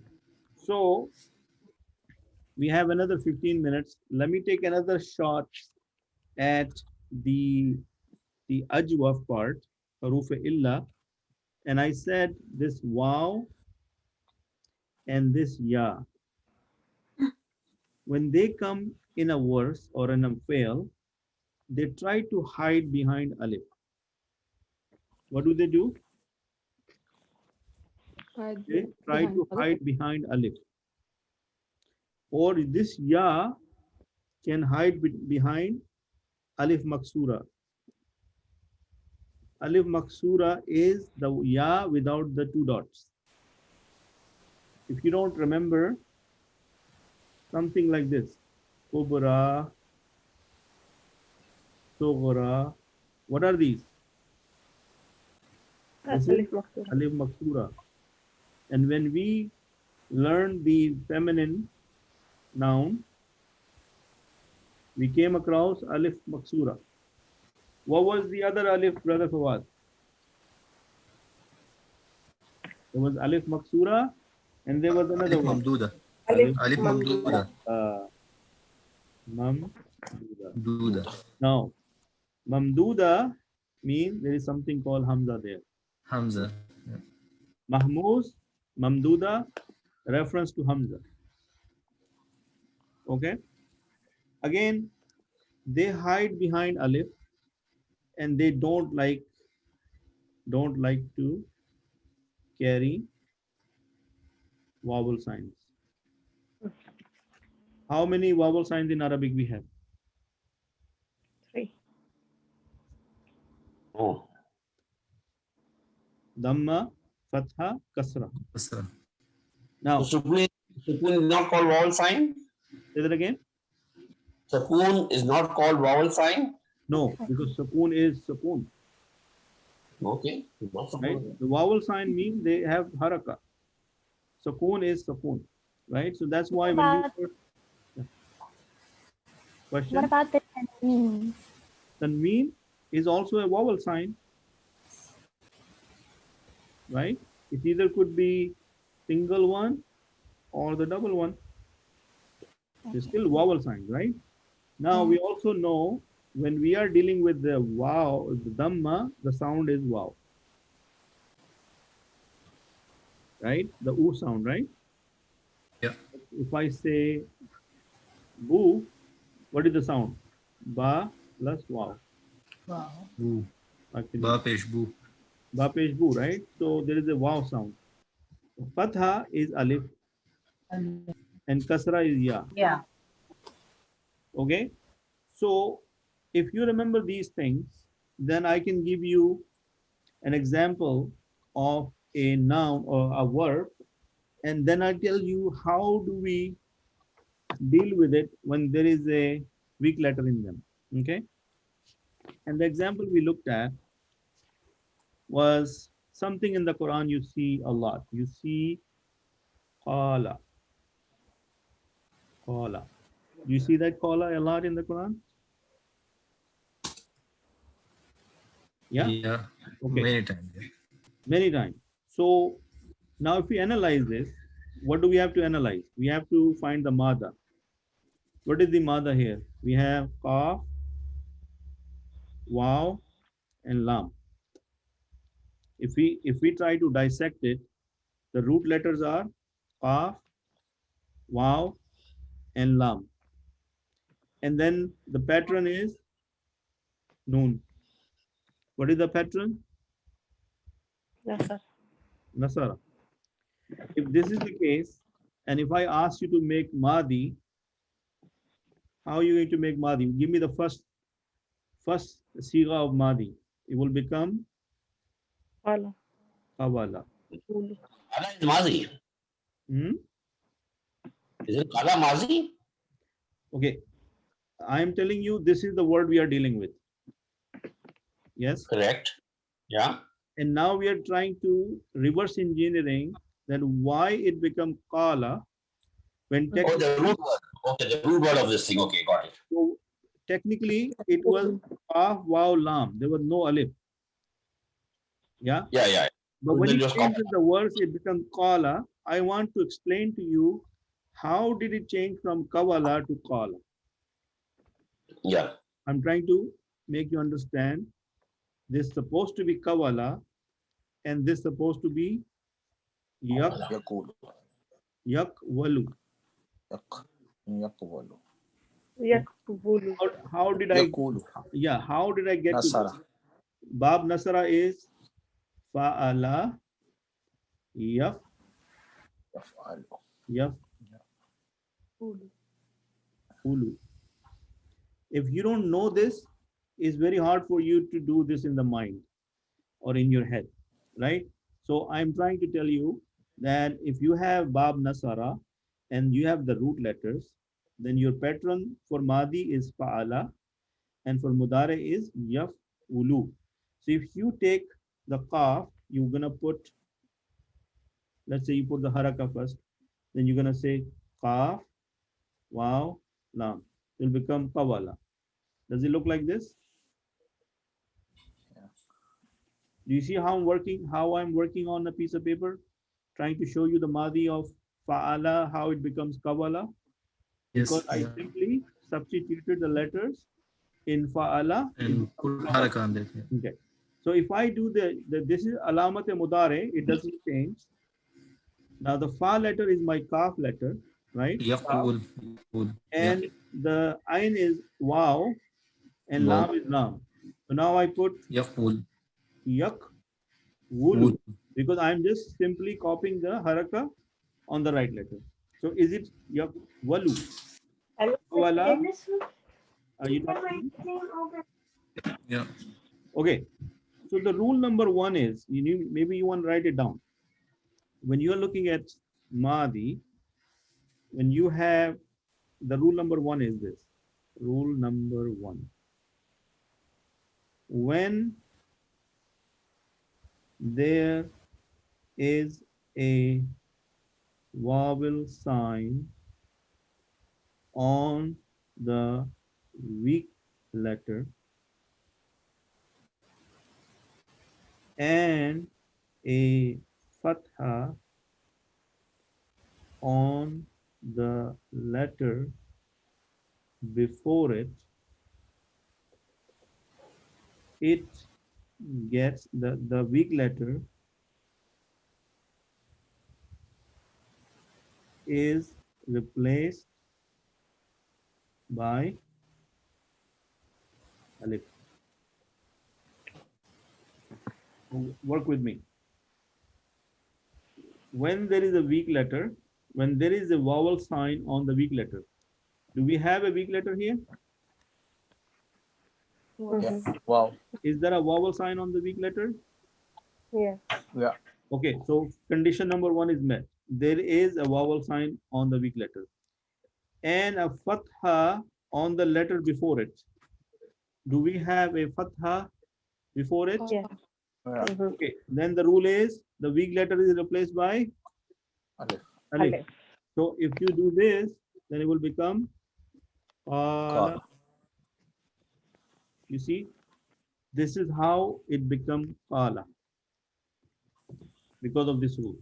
So we have another 15 minutes. Let me take another shot at the ajwaf part, haruf illa. And I said this waw and this ya. When they come in a verse or in a fail, they try to hide behind alif. What do? They try to hide behind alif. Or this ya can hide behind alif maksura. Alif maksura is the ya without the two dots. If you don't remember, something like this. Kubra, Sughra. What are these? This is Alif Maksura. Alif maksura. And when we learn the feminine noun, we came across Alif maksura. What was the other Alif, brother Fawad? There was Alif maksura and there was another Alif one. mamduda. Alif Alif mamduda. mamduda. Duda. Now, mamduda means there is something called hamza there. Hamza. Yeah. Mahmuz, mamduda, reference to hamza. Okay. Again, they hide behind alif and they don't like to carry vowel signs. How many vowel signs in Arabic we have? 3. Oh, Dhamma, Fatha, Kasra. Kasra. Now, so sukoon is not called vowel sign. say that again. Sukoon is not called vowel sign. No, because sukoon is sukoon. Okay. Not Right? sukoon. The vowel sign means they have haraka. Sukoon is sukoon. Right? So that's why when we were... Question? What about the tanween? Tanween is also a vowel sign. Right? It either could be single one or the double one. It's still vowel sign, right? Now we also know when we are dealing with the wow, the dhamma, the sound is wow. Right? The oo sound, right? Yeah. If I say boo, what is the sound? Ba plus wow. Boo. Actually, Ba pesh boo. ba pesh boo, right? So there is a wow sound. Fatha is alif and kasra is ya. Yeah. Okay. So if you remember these things, then I can give you an example of a noun or a verb, and then I tell you how do we deal with it when there is a weak letter in them. Okay. And the example we looked at was something in the Quran you see a lot. You see qala. Qala. Do you see that qala a lot in the Quran? Yeah. Yeah. Okay. Many times. Yeah. Many times. So now if we analyze this, what do we have to analyze? We have to find the mada. What is the mada here? We have qaf, waw, and lam. If we try to dissect it, the root letters are qaf, waw, and lam. And then the pattern is noon. What is the pattern? Nasar. Nasara. If this is the case, and if I ask you to make Madi, how are you going to make Madi? Give me the first siga of Madi. It will become Qala. Qawala. Qulu. Kala is mazi. Hmm? Is it kala mazi? Okay. I am telling you, this is the word we are dealing with. Yes. Correct. Yeah. And now we are trying to reverse engineering that why it become Qala when Oh, the root word. Okay, the root word of this thing. Okay, got it. so technically it was Qaf, Waw, Lam. There was no Alif. Yeah. Yeah, yeah. But when Then you just change copy. the words, it becomes Qala. I want to explain to you how did it change from Qawala to Qala. Yeah. I'm trying to make you understand this is supposed to be Qawala and this is supposed to be Yak, يقول Yak, Walu. يقبل Yakbulu. How did I, يقول yeah, how did I get to نصر this? Bab Nasara is Fa'ala, Yaf, يفعل Yaf, Qulu. Ulu. If you don't know this, it's very hard for you to do this in the mind. or in your head, right? So I'm trying to tell you that if you have Bab Nasara and you have the root letters, then your pattern for Madi is Fa'ala and for Mudare is Yaf'ulu. So if you take the Qaf, you're gonna put, let's say you put the Haraka first, then you're gonna say Qaf, Waw, Lam. It will become Qawala. Does it look like this? Yeah. Do you see how I'm working on a piece of paper, trying to show you the Madi of Fa'ala, how it becomes Qawala? Because Yes, I yeah. simply substituted the letters in Fa'ala, it And becomes put Qawala. haraka on that. Yeah. Okay. So if I do this is Alamat Mudare, it doesn't change. Now the Fa letter is my Kaf letter, right? Kaf. Yaqul, yaqul. Yeah. And the Ain is Waw and Wow. Lam is Lam. So now I put Yaqul. Yak Wool. Wulu because I'm just simply copying the Haraka on the right letter. So is it Yak Walu? Wala? Are you talking to me? Yeah. Okay. So the rule number one is maybe you want to write it down. When you are looking at Madi, when you have the rule number one is this. Rule number one. When there is a vowel sign on the weak letter and a fatha on the letter before it, it gets the weak letter is replaced by alif. Work with me. When there is a weak letter, when there is a vowel sign on the weak letter, do we have a weak letter here? Yeah. Mhm. Wow. Is there a vowel sign on the weak letter? Yeah. Yeah. Okay, so condition number one is met. There is a vowel sign on the weak letter and a fatha on the letter before it. Do we have a fatha before it? Yeah. Yeah. Mhm. Okay, then the rule is the weak letter is replaced by Alif. alif. Alif. So if you do this, then it will become qala. Qaf. You see, this is how it becomes qala because of this rule.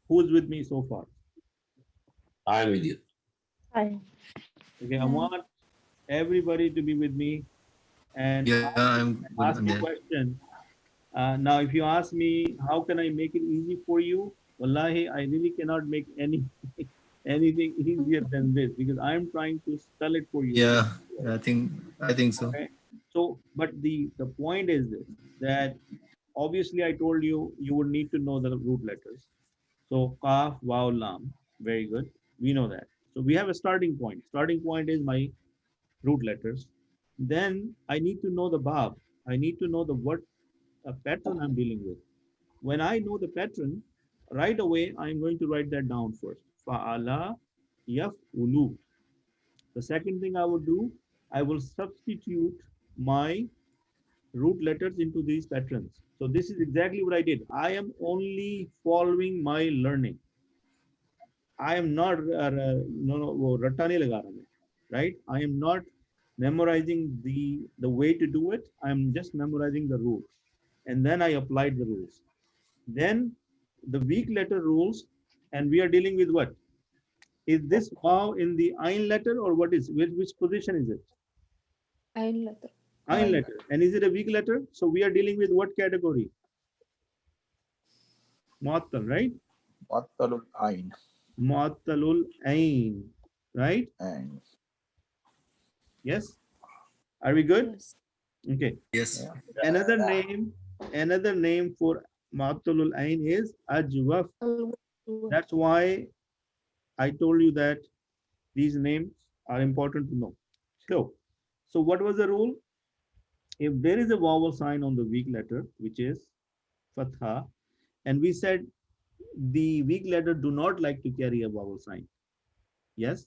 Who's with me so far? I am with you. I. Okay, I Yeah. want everybody to be with me and Yeah, I'm good on ask me that. question. Now, if you ask me, how can I make it easy for you? Wallahi, I really cannot make anything easier than this because I'm trying to spell it for you. Yeah, I think so. Okay. So, but the point is this, that obviously I told you you would need to know the root letters. So kaf, waw, lam. Very good. We know that. So we have a starting point. Starting point is my root letters. Then I need to know the bab. I need to know the what pattern I'm dealing with. When I know the pattern, right away I'm going to write that down first. Fa'ala yaf'ulu. The second thing I would do, I will substitute my root letters into these patterns. So this is exactly what I did. I am only following my learning. I am not वो रट्टा नहीं लगा रहा मैं, right? I am not memorizing the way to do it. I am just memorizing the rules, and then I applied the rules. Then the weak letter rules, and we are dealing with what? Is this wow in the ain letter or what is? Which position is it? Ain letter. Ain Ain. letter, and is it a weak letter? So we are dealing with what category? Mu'attal, right? Muattalul Ain. Mu'attalul ain, right? And Yes. Are we good? Yes. Okay. Yes. yeah. Another name for Mu'attalul ain is ajwaf. That's why I told you that these names are important to know. So what was the rule? if there is a vowel sign on the weak letter, which is fatha, and we said the weak letter do not like to carry a vowel sign. Yes,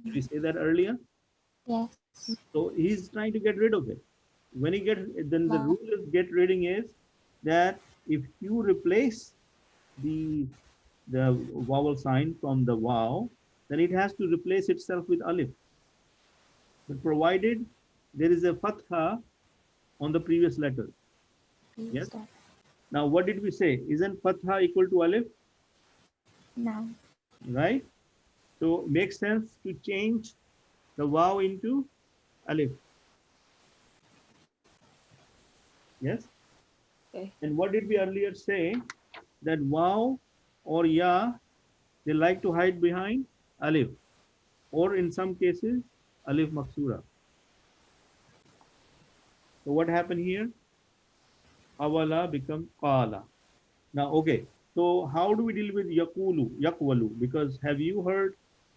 did we say that earlier? Yes. So he's trying to get rid of it. When he gets, then the Wow. rule is get ridding is that if you replace the the vowel sign from the wow, then it has to replace itself with alif. But provided there is a fatha on the previous letter. Yes. Now, what did we say? Isn't fatha equal to alif? No. Right? So it makes sense to change the wow into alif. Yes. Okay. And what did we earlier say? That wow or ya, they like to hide behind alif, or in some cases, alif maksura. So what happened here? Awala become qala. Now, okay. So how do we deal with yakulu, yakwalu? Because have you heard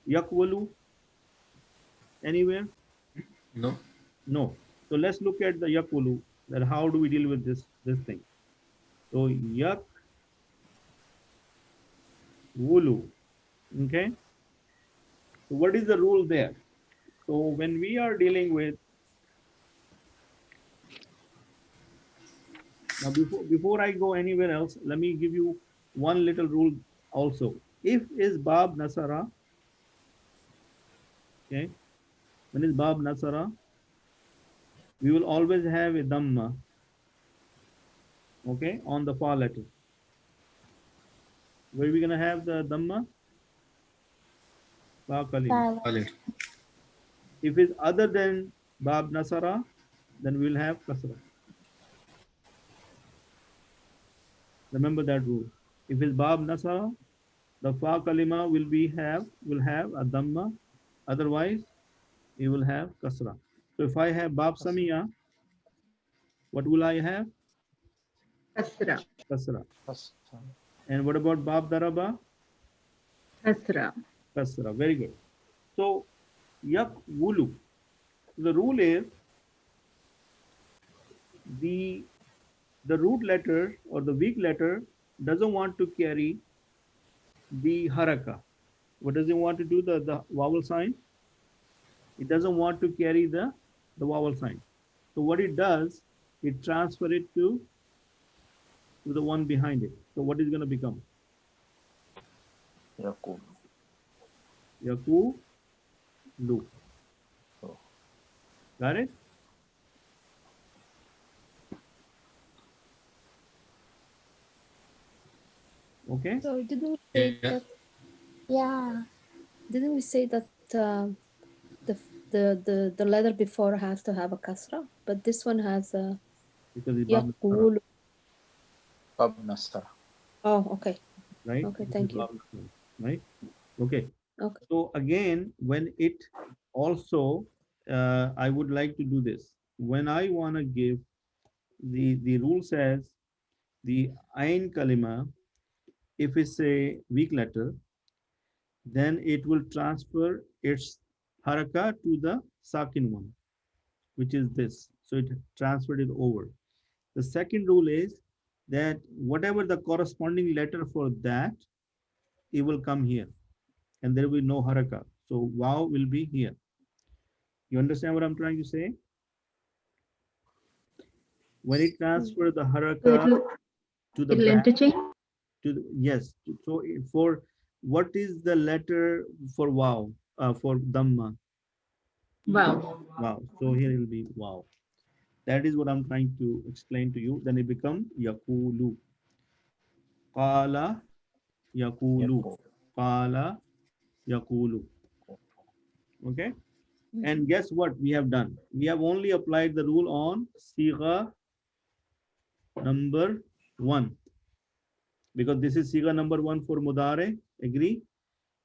yakwalu anywhere? No. No. So let's look at the yakwalu. That how do we deal with this thing? So yakwulu. Okay. So what is the rule there? So when we are dealing with now, before I go anywhere else, let me give you one little rule also. If is Bab Nasara, okay, when is Bab Nasara, we will always have a Dhamma, okay, on the far letter. Where are we going to have the Dhamma? Ba Kalima. Silent. If it's other than Bab Nasara, then we'll have Kasra. Remember that rule. If it's Bab Nasara, the Fa Kalima will have a Dhamma. Otherwise, you will have Kasra. So if I have Bab Samiya, what will I have? Kasra. Kasra. First, And what about Bab Daraba? Kasra. Kasra. Very good. So, Yak Wulu. The rule is the root letter or the weak letter doesn't want to carry the haraka. What does it want to do? The vowel sign? It doesn't want to carry the vowel sign. So what it does, it transfer it to the one behind it. So what is going to become? Yakub. Yaku Lu. Oh. Got it? Okay. So didn't we say Yeah. that? Yeah. Didn't we say that the letter before has to have a kasra, but this one has a Because it's Bab Nasara, yaqul. Bab Nasara. Oh, okay. right? Okay, This thank is you. Bab Nasara, right? Okay. Okay. So again, when it also, I would like to do this. When I want to give the rule says the ain kalima, if it's a weak letter, then it will transfer its haraka to the sakin one, which is this. So it transferred it over. The second rule is that whatever the corresponding letter for that, it will come here and there will be no haraka. So wow will be here. You understand what I'm trying to say? When it transfer the So haraka to the it'll back, interchange. to the, yes. So for what is the letter for wow? For dhamma? Wow. Wow. So here it will be wow. That is what I'm trying to explain to you. Then it become yakulu. Qala yakulu. Yakub. Qala yakulu. Okay. And guess what we have done? We have only applied the rule on Sigha number 1. Because this is Sigha number 1 for Mudare, agree?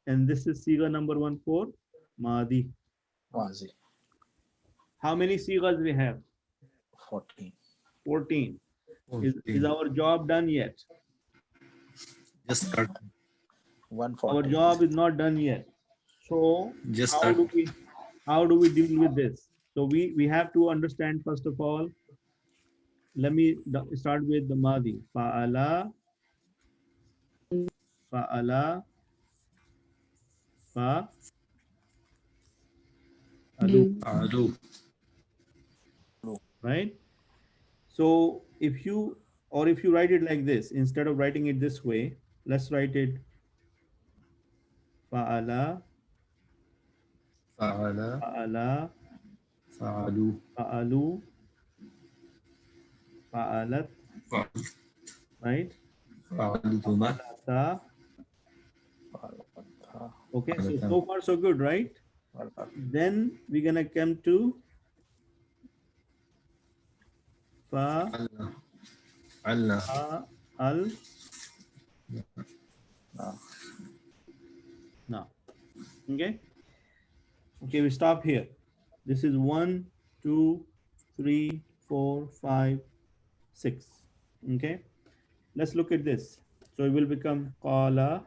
And this is Sigha number 1 for Madi. Mazi. How many Sighas we have? 14. 14. Is 14. our job done yet? Just start. Our 140. job is not done yet. So Just how start. do we deal with this? So we have to understand first of all let me start with the Madi. Fa'ala, fa'ala, fa'alu, Adu. right? So if you, or if you write it like this, instead of writing it this way, let's write it fa'ala, Fa'ala. fa'ala, Fa'alu. fa'alu, fa'alat, right? Fa'alutuma. Fa'alata. Okay, so far so good, right? Then we're gonna come to fa, Allah. Allah. al. No. Now, okay, okay, we stop here. This is 1, 2, 3, 4, 5, 6. Okay, let's look at this. So it will become qala.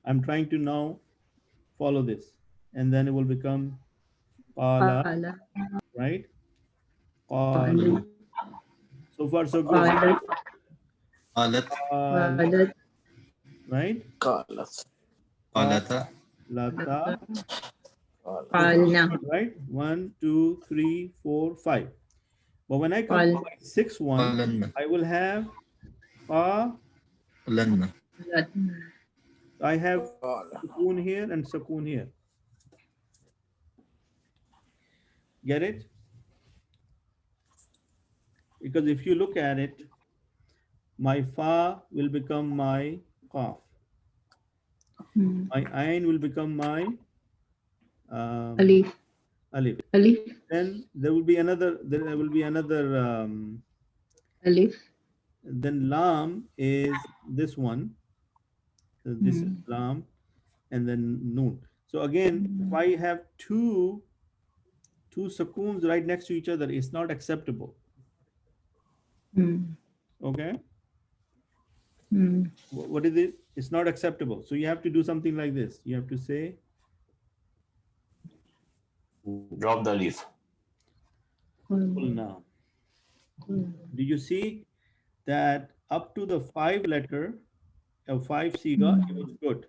I'm trying to now follow this, and then it will become qala, Qala. right? Qalu. Qalu. So far so good. Qalat. Qalat. Qalat. Right? Qalat. Qalata. Lata. Qalna. Right? 1, 2, 3, 4, 5. But when I come to Qal. my sixth one, Qalanna. I will have qa. Qalanna. I have sukoon here and sukoon here. Get it? Because if you look at it, my fa will become my qaf. My ain will become my Alif. alif. Alif. Then there will be another. Alif. Then lam is this one. So this is lam, and then noon. So again, if I have two sukoons right next to each other, it's not acceptable. Okay. What is it? It's not acceptable. So you have to do something like this. You have to say, Drop the leaf. Qulna. Do you see that up to the 5 letter, 5 siga, it was good.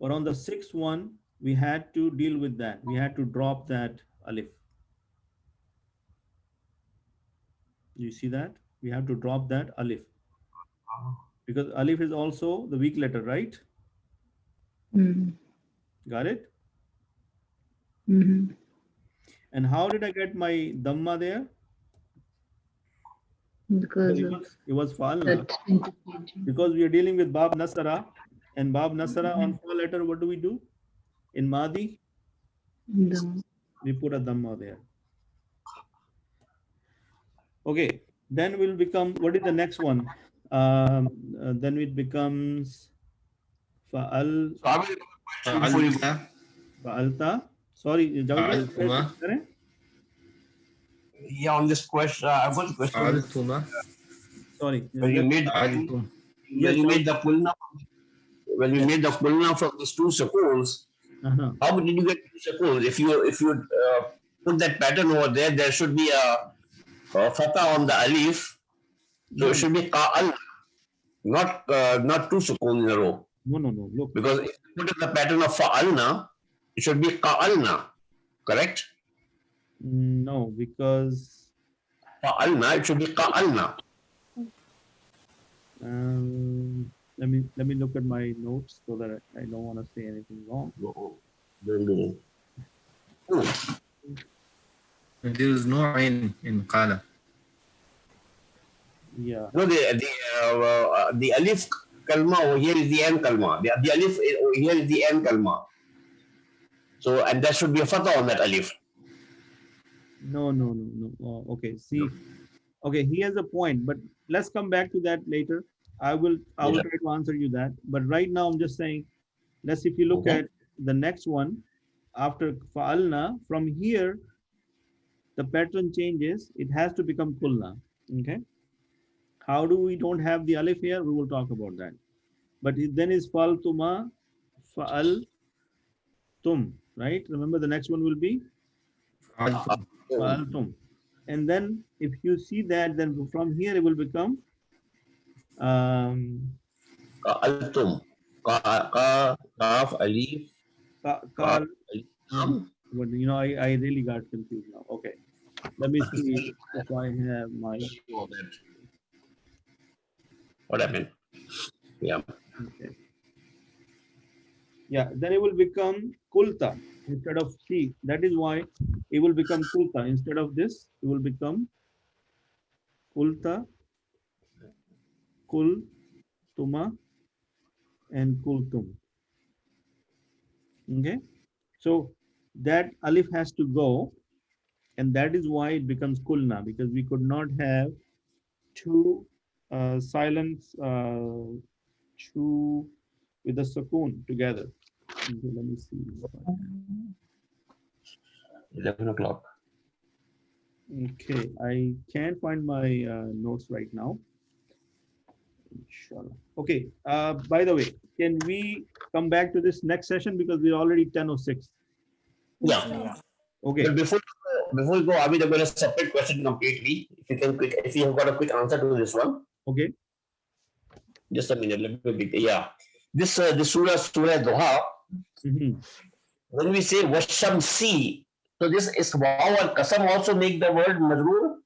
But on the 6th one, we had to deal with that. We had to drop that alif. You see that? We have to drop that alif. Because alif is also the weak letter, right? Got it? And how did I get my dhamma there? Because It was fa'alna. Because we are dealing with Bab Nasara. And Bab Nasara on 4 letter, what do we do? In Madi, we put a dhamma there. Okay, then will become, what is the next one? Then it becomes fa'al, So I will have a question before you go. fa'alta. Sorry, Fa'altuma. Yeah, on this question, I've got a question. Fa'altuma. Sorry. When you made Fa'altum. the pulna, when you made the pulna from these 2 sukoons, how did you get 2 sukoons? If you put that pattern over there, there should be a fatha on the alif, so it should be qa'al, not 2 sukoon in a row. No. Look. Because if you put in the pattern of fa'alna, it should be qa'alna, correct? No, because Fa'alna, it should be qa'alna. let me look at my notes so that I don't want to say anything wrong. There is no ain in qala. Yeah. No, the alif kalma over here is the end kalma. The alif over here is the end kalma. So, and there should be a fatha on that alif. No. Oh, okay. See, okay, he has a point, but let's come back to that later. I will try to answer you that. But right now, I'm just saying, if you look at the next one, after fa'alna, from here, the pattern changes. It has to become kulna. Okay. How do we don't have the alif here? We will talk about that. But then is fa'altuma, fa'altum, right? Remember the next one will be fa'altum. And then if you see that, then from here it will become Altum. Kaf, alif, kaf, Kal. alif, No, lam. but I really got confused now. Okay, let me see if I have my. What happened? Yeah. Okay. Yeah, then it will become kulta instead of C. That is why it will become kulta. Instead of this, it will become kulta, kul, tuma, and kultum. Okay. So that alif has to go, and that is why it becomes kulna, because we could not have two silence, two with a sukoon together. Okay, let me see. 11 o'clock. Okay, I can't find my notes right now. Inshallah. Okay, by the way, can we come back to this next session because we're already 10:06? Yeah. Okay. But before we go, Abid, I'm going to separate question completely. If you have got a quick answer to this one. Okay. Just a minute, let me be. Yeah. This Surah Duha. When we say washamsi, so this is waw and kasam also make the word majroor.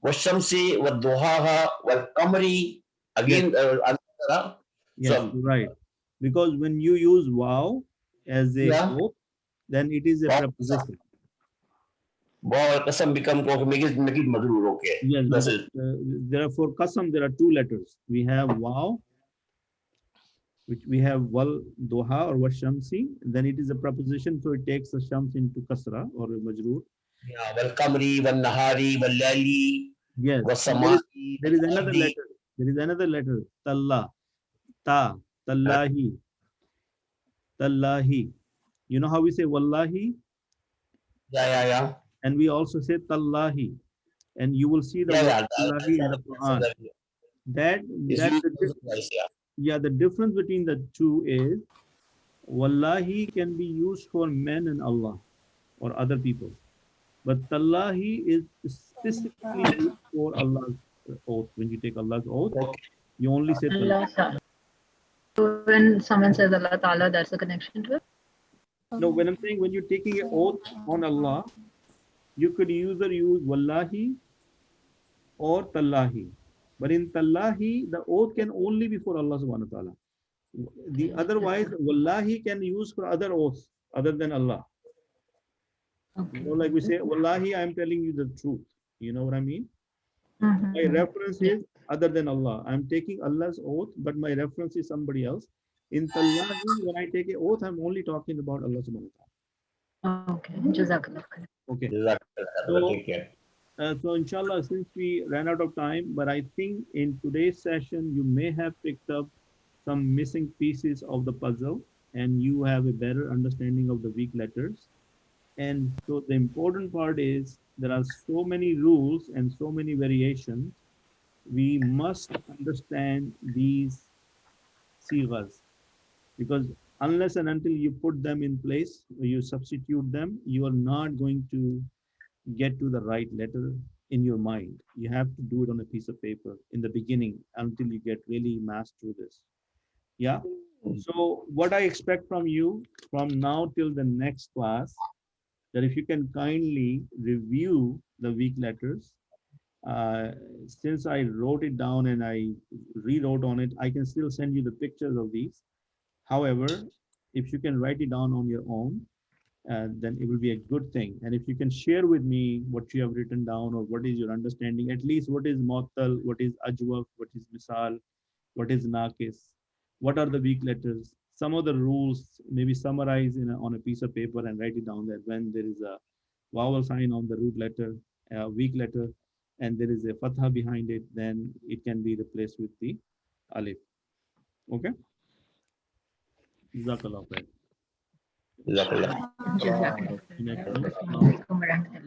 Washamsi, wal duhaha, wal qamari. Again, Yes, so, right. Because when you use wow as a yeah, oath, then it is a preposition. waw and kasam become make it majroor. Okay. Yes, That's because it. there are for qasam there are two letters. We have wow, which we have wal doha or washamsi. Then it is a preposition, so it takes the shams into kasra or a majroor. Yeah, wal qamri, wal nahari, wal layli, Yes, wal and samai, there wal is another ardi. letter. There is another letter. Talla, ta, tallahi, tallahi. You know how we say wallahi, Yeah. and we also say tallahi, and you will see the word Yeah. tallahi in the Quran. That It's that used the, twice, yeah. yeah, the difference between the two is wallahi can be used for men and Allah or other people, but tallahi is specifically used for Allah's oath. When you take Allah's oath, Okay. you only say tallah. Allah Ta'ala. So when someone says Allah Ta'ala, that's a connection to it? No, when I'm saying when you're taking an oath on Allah, you could either use wallahi or tallahi. But in tallahi, the oath can only be for Allah subhanahu wa ta'ala. The otherwise, wallahi can use for other oaths other than Allah. Okay. Like we say, wallahi, I'm telling you the truth. You know what I mean? Mm-hmm. My reference is other than Allah. I'm taking Allah's oath, but my reference is somebody else. In tallahi, when I take an oath, I'm only talking about Allah subhanahu wa ta'ala. Okay. Jazakallah. Okay. Take care. So inshallah, since we ran out of time, but I think in today's session, you may have picked up some missing pieces of the puzzle and you have a better understanding of the weak letters. And so the important part is there are so many rules and so many variations. We must understand these sighas because unless and until you put them in place, you substitute them, you are not going to get to the right letter in your mind. You have to do it on a piece of paper in the beginning until you get really master this. Yeah. So what I expect from you from now till the next class, that if you can kindly review the weak letters, since I wrote it down and I rewrote on it, I can still send you the pictures of these. However, if you can write it down on your own, then it will be a good thing. And if you can share with me what you have written down or what is your understanding, at least what is mu'tal, what is ajwaf, what is misal, what is naqis, what are the weak letters, some of the rules, maybe summarize on a piece of paper and write it down that when there is a vowel sign on the root letter, weak letter, and there is a fatha behind it, then it can be replaced with the alif. Okay? Jazakallah khair. Jazakallah. Next one. Assalamu alaikum warahmatullahi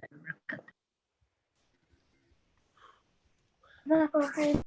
wabarakatuh.